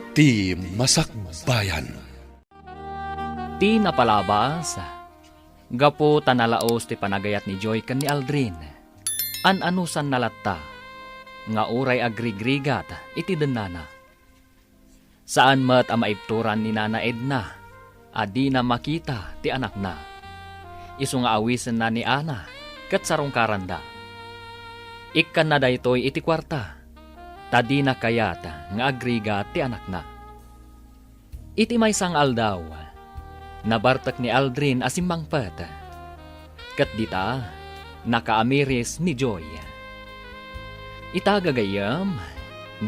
Ti Masakbayan. Ti napalabas, gapo tanalaos ti panagayat ni Joy ken ni Aldrin. An-anusan nalatta, nga uray agrigrigat iti denana. Saan met ang maibturan ni Nana Edna, adi na makita ti anak na. Isu nga awisen na ni Ana, ket sarong karanda. Ikkan na daytoy iti kwarta, tadi na kayat nga agrigat ti anak na. Iti maysang aldaw, nabartak ni Aldrin asimmangpet. Ket dita, nakaamiris ni Joy. Itagagayam,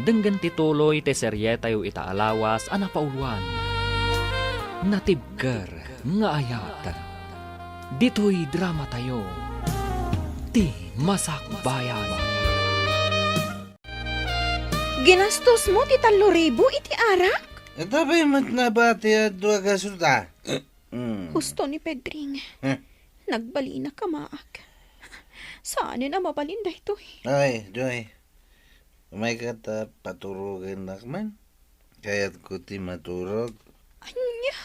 denggan tituloy te serye tayo itaalawas anapauluan. Natibker nga ayat. Dito'y drama tayo. Ti Masakbayan. Ginastos mo ti 3,000 iti arak? Ito ba'y matnabati at dua kasuta? Husto ni Pedring. Nagbali na kamaak. Saan na mabalin dahito eh? Ay, Joy. May kata paturugin nakman. Kaya't ko ti maturog. Anya?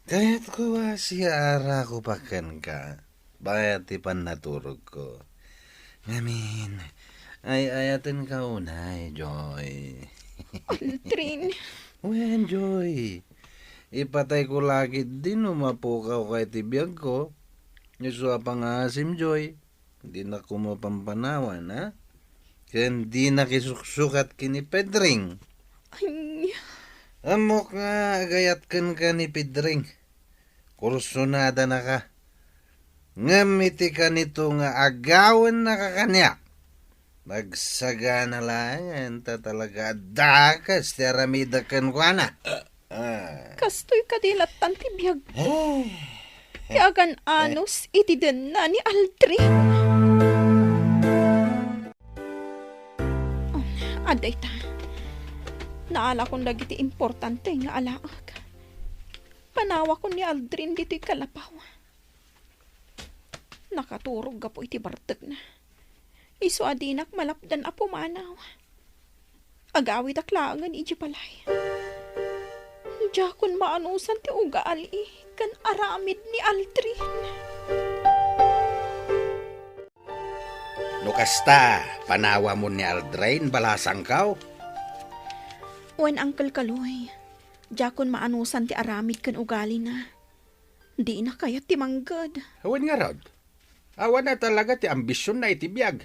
Kaya't ko siya ara ko pakan ka. Bayat ti pan naturog ko. Ngamin, ay ayatin ka unay, Joy. Aldrin. Wen, Joy. Ipatay ko lagi din umapukaw kay tibiyag ko. Yuswa pangasim, Joy. Hindi na ko mapampanawan, ha? Kaya hindi na kisuksukat kini Pedring. Anya? Amok nga agayat kan ka ni Pedring. Kursunada na ka. Ngamiti ka nito nga agawan na ka kanya. Magsaga na lang, ta talaga dakas ti aramida kan kwa na. Kastoy kadilatan ti biyag. Ti agan anos iti den na ni Aldrin. Aday ta. Naala kong dagiti importante nga alaag. Panawa ko ni Aldrin dito'y kalapaw. Nakaturog ka po iti bartag na. Isu adinak malapdan apo manaw. Agawid aklangan iji palay. Diyakon maanusan ti ugaali kan aramid ni Aldrin. Nukasta, panawa mo ni Aldrin balasang kaw. Wen Uncle Kaloy, diyakon maanusan ti aramid kan ugali na. Di na kaya ti manggad. Awan nga rod. Awan na talaga ti ambisyon na itibiyag.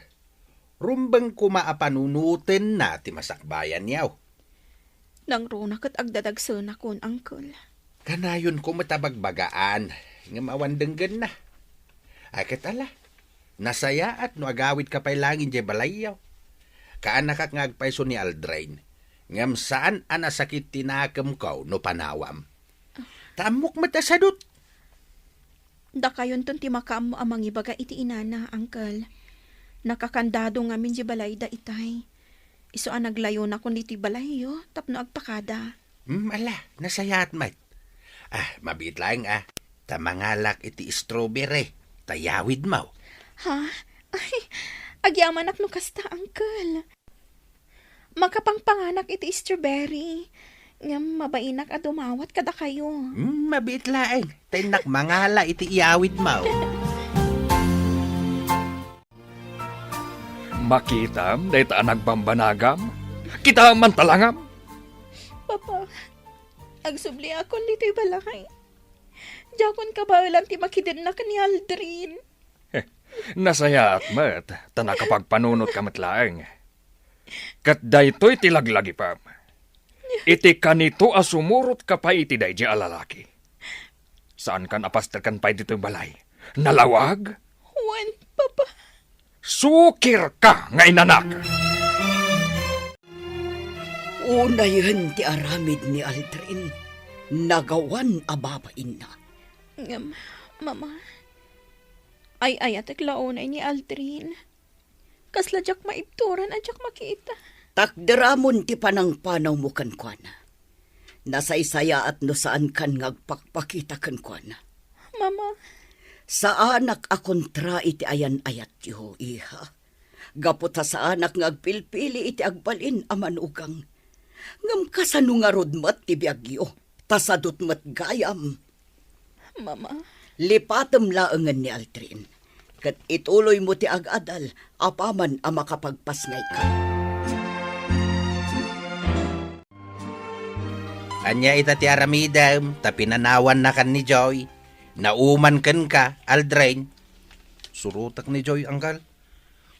Rumbang kumaapanunutin na ti masakbayan yaw. Nang runa kat agdadagsan akon, Uncle. Kanayon ko matabagbagaan, nga mawandenggan na. Akit ala, nasaya at no agawid ka pa'y langin di balayaw. Kaan nakakngagpaiso ni Aldrin, ngam saan anasakit tinakam ko no panawam. Tamok matasadot. Da kayon ton ti makaam mo amang ibaga iti inana, Uncle. Nakakandado ngamin di balay da itay. Iso ang naglayo na kun iti balayo, tapno agpakada. Ala, nasaya at mat. Mabit lang tamangalak iti strawberry, tayawid mo. Ha? Ay, agyaman ak no kasta, Uncle. Makapangpanganak iti strawberry. Ngam mabainak at dumawat kada kayo. Mabit lang, tinak mangala iti iyawid mo. Makitam, dayta nagbambanagam. Kita man talangam. Papa, agsubli akon dito'y balakay. Diyakon ka ba lang ti makidin na ni Aldrin? Nasaya at mat, tanakapagpanunot ka matlaeng. Kat daytoy tilaglagi pa. Iti kanito asumurot ka pa iti day di alalaki. Saan kan apaster kan pa dito'y balay? Nalawag? Juan, Papa. Sukir ka nga inanak! Unayan ti aramid ni Aldrin, nagawan ababain na. Mama, ay ayatek laonay ni Aldrin. Kasla jak maibturan at jak makita. Takderamon ti panangpanaw mo kankwana. Nasaysaya at no saan kan ngagpakpakita kankwana. Mama. Sa anak akontra iti ayan-ayat tiho, iha. Gapot sa anak ngagpilpili iti agbalin amanugang. Ngam kasano nga rod mat ti biyagyo, tasadot mat gayam. Mama, Lipatem laengan ni Aldrin. Kat ituloy mo ti agadal, apaman ang makapagpasngay ka. Anya ita ti aramidam, ta pinanawan na kan ni Joy. Nauman kan ka, Aldrin. Surutak ni Joy, angkal.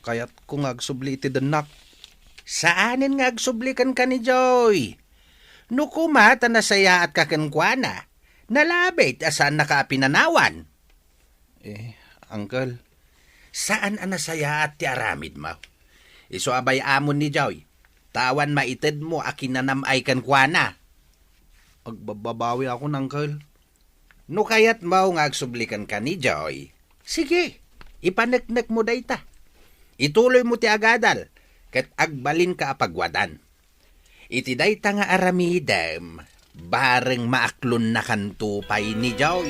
Kaya't kung agsubli iti denak. Saanin nga agsublikan ka ni Joy? No kumata na saya at kakankwana, nalabit asan nakaapinanawan. Angkal, Saan ang nasaya at ti aramid mo? Iso abay amon ni Joy. Tawan maited mo akinanam ay kankwana. agbababawi ako, angkal. No kayat mo nga agsublikan ka ni Joy. Sige, ipaneknek mo dayta. Ituloy mo ti agadal, ket agbalin ka apagwadan. Iti dayta nga aramidem, bareng maaklon na kantupay ni Joy.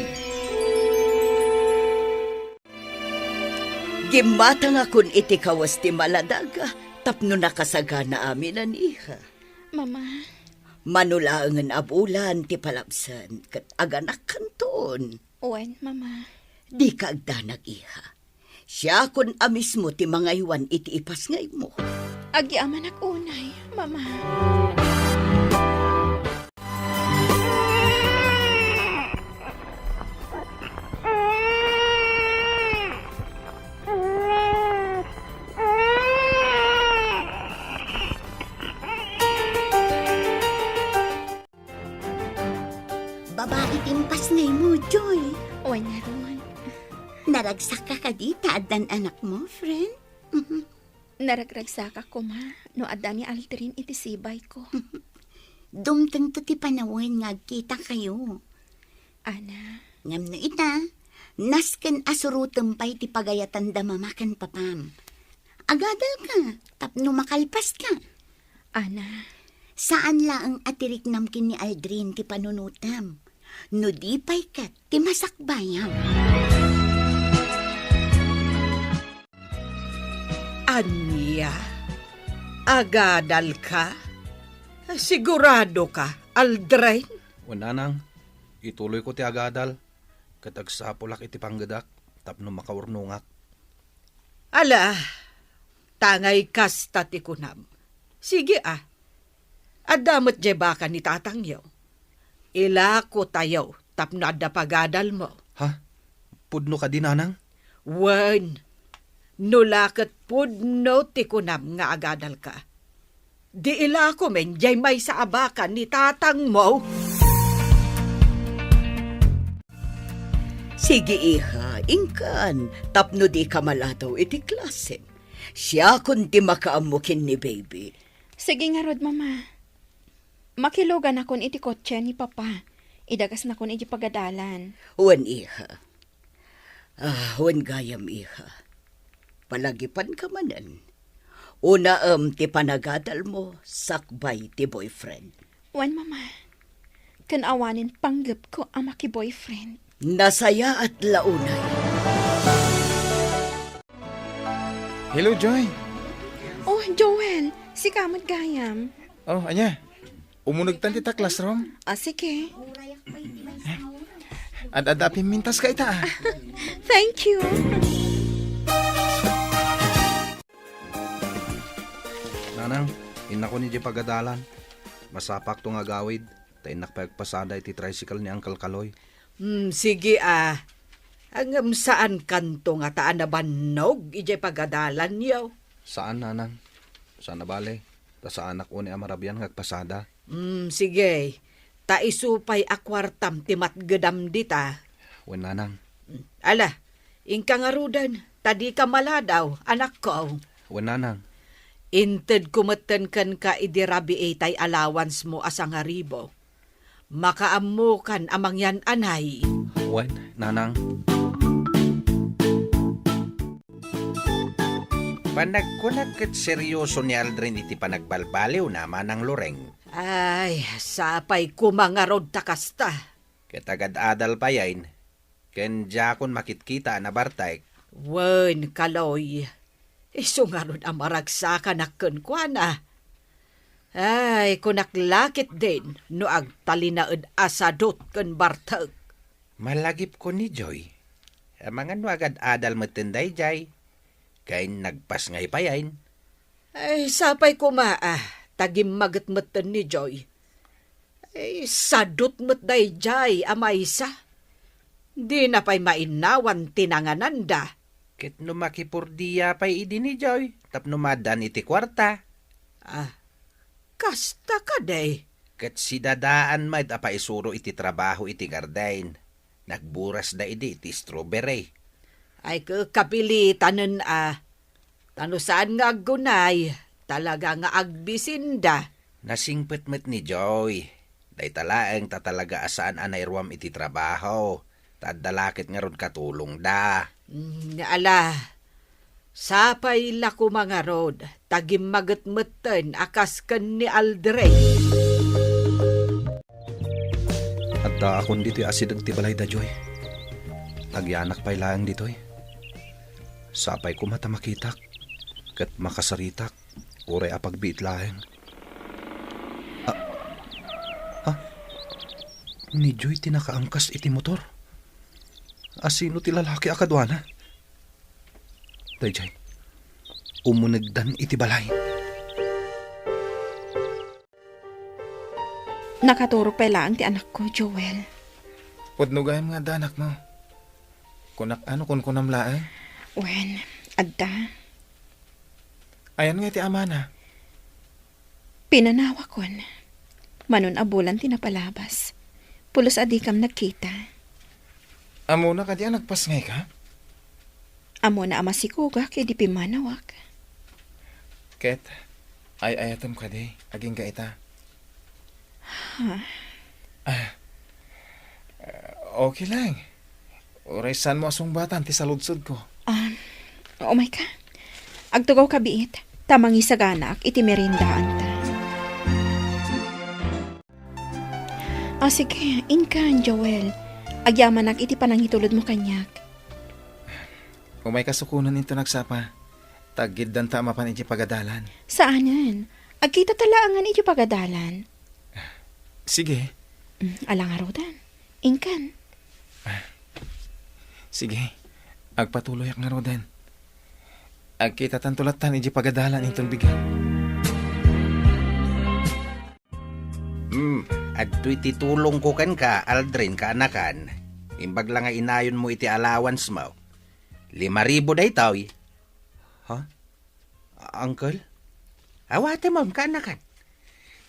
Gimata nga kun iti kawas ti maladaga, tapno nakasagana amin ang iha. Mama, Manulaangan abulan ti palabsan, kat aganak kanton. uwan, Mama. Di ka agdanag iha. Siya kun amis mo ti mga iwan iti ipasngay mo. Agyaman ak unay, Mama. Babae timpas ngay mo, Joy. Uwan na ron. Naragsak ka kadita adan anak mo, friend. Naragragsak ako, Ma. No adda ni Aldrin iti sibay ko. Dumteng to ti panawin nga kita kayo. Ana, Ngam na ita, nasken asurutem pa'y ti pagayatan da mamakan papam. Agadal ka, tapno makalpas ka. Ana, Saan laang atirik namkin ni Aldrin ti panunutam? No di pa'y kat ti masakbayam. Anya, agadal ka? Sigurado ka, Aldrin? Wananang, ituloy ko ti agadal. Katagsapulak iti panggadak, tapno makaurnungak. Ala, tangay kasta ti kunam. Sige Adamot je baka ni tatangyaw. Ila ko tayaw, tapno adda pagadal mo. Ha? Pudno ka din, nanang? Wen, nulakat pudno ti kunam nga agadal ka. Di ila ko men, jay may sa abakan ni tatang mo. Sige iha, ingkan, tapno di ka malataw iti klase. Siya kun ti makaamukin ni baby. sige nga rod, Mama. Makilogan akon iti kotse ni Papa. Idagas na kon iti pagadalan. Wen iha. Wen gayam iha. Palagipan ka manan. Una ti panagadal mo, sakbay ti boyfriend. Uwan, Mama. Kanawanin panggap ko ang maki-boyfriend. Nasaya at launay. Hello, Joy. Oh, Joel. Si Kamot Gayam. Oh, anya. Umunagtan kita classroom. Sige. Ad-ada pimintas ka ita. Thank you. Nanang, inako ni di pagadalan. Masapak to nga gawid. Tainak pagpasada iti tricycle ni Uncle Kaloy. Sige Hanggang saan kanto nga taan na banog, ijay pagadalan yaw. Saan, nanang? Saan na bale? Ta sa anak ko ni Amarabyan ngagpasada. Sige, taisupay akwartam timat gedam dita. Wen, nanang. Ala, ingka nga rudan, tadi ka maladaw, anak ko. Wen, nanang. Inted kumeten kan ka idirabi tay allowance mo asang haribo. Makaamukan amang yan anay. Wen, nanang. Panagkunag ket seryoso ni Aldrin iti panagbalbaliw naman ang loreng. Ay, sapay kumangarod takasta. Ketagad-adal pa yain. Ken jakon makitkita na bartay. Wen, Kaloy. Isungarod ang maragsakan na kunkwana. Ay, kunaklakit din no agtalinaed asadot ken bartag. Malagip ko ni Joy. Mga no agad adal matinday jay. Kay nagpas ngay payain. Ay, sapay kumaa, tagim magat-matan ni Joy. Ay, sadot mo't dayjay, amaysa. Di na pa'y mainawan tinangananda. Kit no makipurdiya pa'y idi ni Joy. Tapno madan iti kwarta. Ah, kasta ka day. Kat si dadaan maid apa isuro iti trabaho iti gardain. Nagburas da iti strawberry. Ay, kapilitanen tano saan nga aggunay, talaga nga agbisinda. Nasingpet met ni Joy. Day talaeng tatalaga asaan anayruam iti trabaho. Tadalakit nga ron katulong da. Ala, sapay lako mga rod, tagim magat-matan akas ken ni Aldrey. Adda akon dito'y asideg ti balay da Joy. Agyanak pa'y laang dito'y. Sapay ko mata makitak, kat makasaritak, uray apagbiit laeng. Ni Joy tinakaangkas iti motor. Asino ti lalaki akadwana? Dayjay, umunagdan iti balay. Nakaturo pa lang ti anak ko, Joel. Pudnugay mga danak mo. Kunak ano kun kunamlaan. Wen, adda, Ayan nga ti ama na. pinanawa kon. Manon abulan tinapalabas. Pulos adikam nagkita. Amo na ka diyan nagpasngay ka? Amo na ama si Kuga kay di pimanawak. Ket, ay ayatom ka di. Aging ka ita. Okay lang. Uray san mo asong batan ti saludsod ko. Oh my ka. Agtugaw ka biit. Tamang isaganak iti merindaan ta. Sige, inkan, Joel. Agyaman iti panangitulod mo kanyak. Umay kasukunan ito nagsapa. Tagid dan tama pan iti pagadalan. Saanan? Agkita talaangan iti pagadalan. Sige. Alang arudan. Inkan. Sige. Agpatuloy ak nga rodan. Agkita tantulatan iti pagadalan itong bigan. Adto'y titulong ko kan ka, Aldrin, kaanakan. Imbag lang nga inayon mo iti allowance mo. 5,000 day taoy. Ha? Uncle? Awate mo, kaanakan.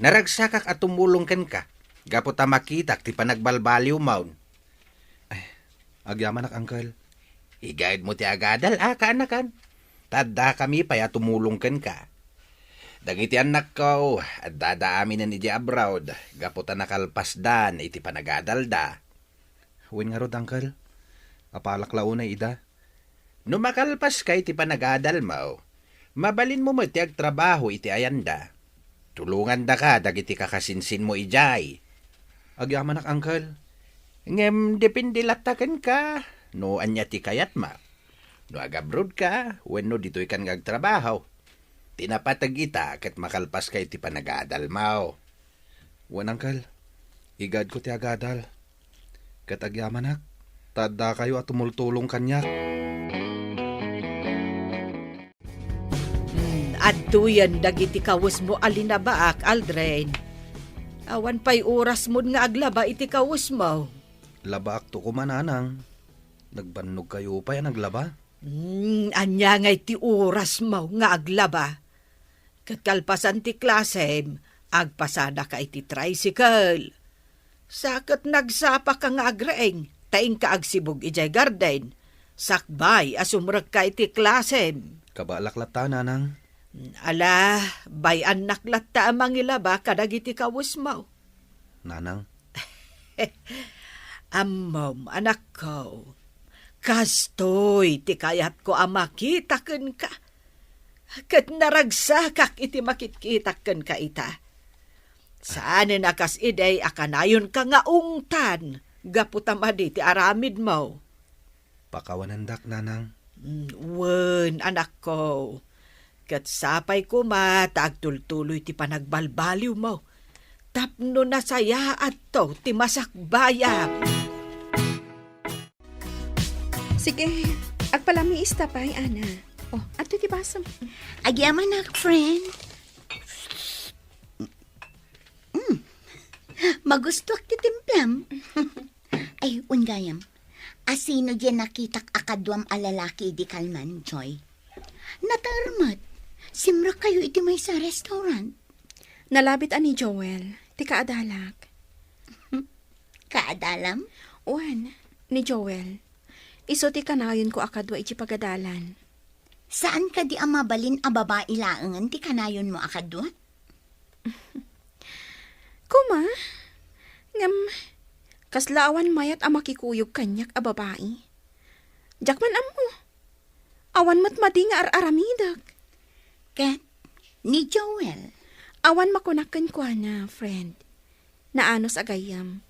Naragsakak at tumulong kan ka. Gapo ta makitak ti panagbalbaliw mo. Agyaman uncle. I-guide mo ti agadal, kaanakan. Tadda kami pa ya tumulong kan ka. Dagiti anak ko, at dadaamin na ni di abroad. Gapo ta nakalpasdan, iti panagadal da. Huwin nga rod, uncle. Apalak launay ida. No makalpas ka iti panagadal mo, mabalin mo ti agtrabaho iti ayanda. Tulungan da ka, dagiti kakasinsin mo ijay. Agyaman uncle. Ngem, depende latakan ka. No anya ti kayat ma. No agabroad ka, wenno dito'y kan agtrabaho. Tinapatag ita kat makalpas kay ti panagadal mo. Wan uncle. Igad ko ti agadal. Kat agyamanak. Tadda kayo at tumultulong kanyak. Adtuyan dagiti kawus mo alinabaak, Aldrin. Awan pa'y oras mo nga aglaba iti kawus mo. Labaak to kumananang. Nagbannog kayo pa yan naglaba. Anya nga iti oras mo nga aglaba. Katkalpasan ti klasem, agpasada ka iti tricycle. Sakit nagsapa ka nga agraeng, taing ka agsibog ijay garden. Sakbay asumrag ka iti klasem. Kabalaklata nanang. Ala, bayan naklata amang ilaba kadag iti kawus mo. Nanang. Amom, anak ko. Kastoy, ti kayat ko amakitaken ka. Kat naragsakak iti makitkitaken ka ita. Saan nakas iday akanayon ka nga ungtan. Gaputamadi ti aramid mo. Pakawanandak nanang. Wen, anak ko. Kat sapay ko agtultuloy ti panagbalbaliw mo. Tapno nasaya at to ti masakbayam. Sige, agpalami istapay, Ana. Oh, ato ti basam. Agyaman ak, friend. Magustuak ti timplam. Ay, ungayam. Asino dyan nakitak akadwam alalaki di kalman, Joy? Natarmat. Simra kayo iti may sa restaurant. Nalabit ani Joel, ti kaadalak. Kaadalam? Uwan, ni Joel. Iso ti kanayon ko akadwa iti pagadalan. Saan ka di amabalin a babae laangan ti kanayon mo akadwa? Kuma, ngam, kaslaawan mayat a makikuyog kanyak a babae. Jakman amo, awan matmadi nga aramidag. Kat, ni Joel. Awan makunakan kwa na, friend. Naanos agayam.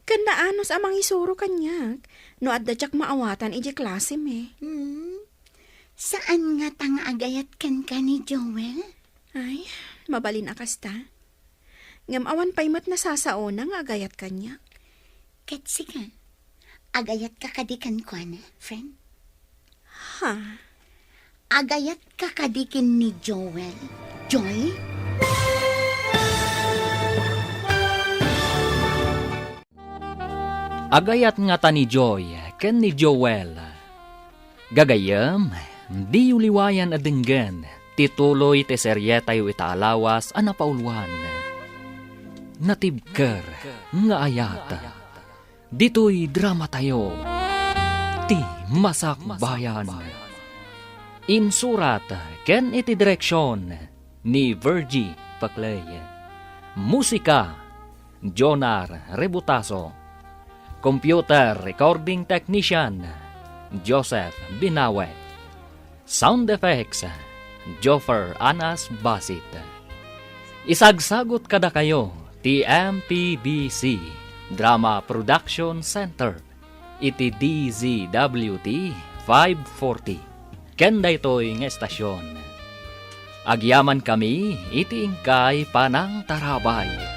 Kan naanos amang isuro kanyak, no adda jak maawatan iji klase me. Saan nga tanga agayat kan ka ni Joel? Ay, mabalin akas ta. Ngam awan pa'y mat nasasaona nga agayat kanyak. Kat sige, agayat ka kadikan kwa na, friend? Ha? Agayat ka kadikin ni Joel. Joy? Agayat nga ta ni Joy, ken ni Joel. Gagayam, di uliwayan adenggan, tituloy te serye tayo itaalawas anapauluan. Natibker, nga ayat. Dito'y drama tayo, ti masakbayan. Insurat, ken iti direksyon, ni Virgie Paclay. Musika, Jonar Rebutaso. Computer Recording Technician, Joseph Binawe. Sound Effects, Joffer Anas Basit. Isagsagot kada kayo, TMPBC, Drama Production Center, iti DZWT 540. Kenda ito'y nga estasyon. Agyaman kami, iti ingkay panang tarabay.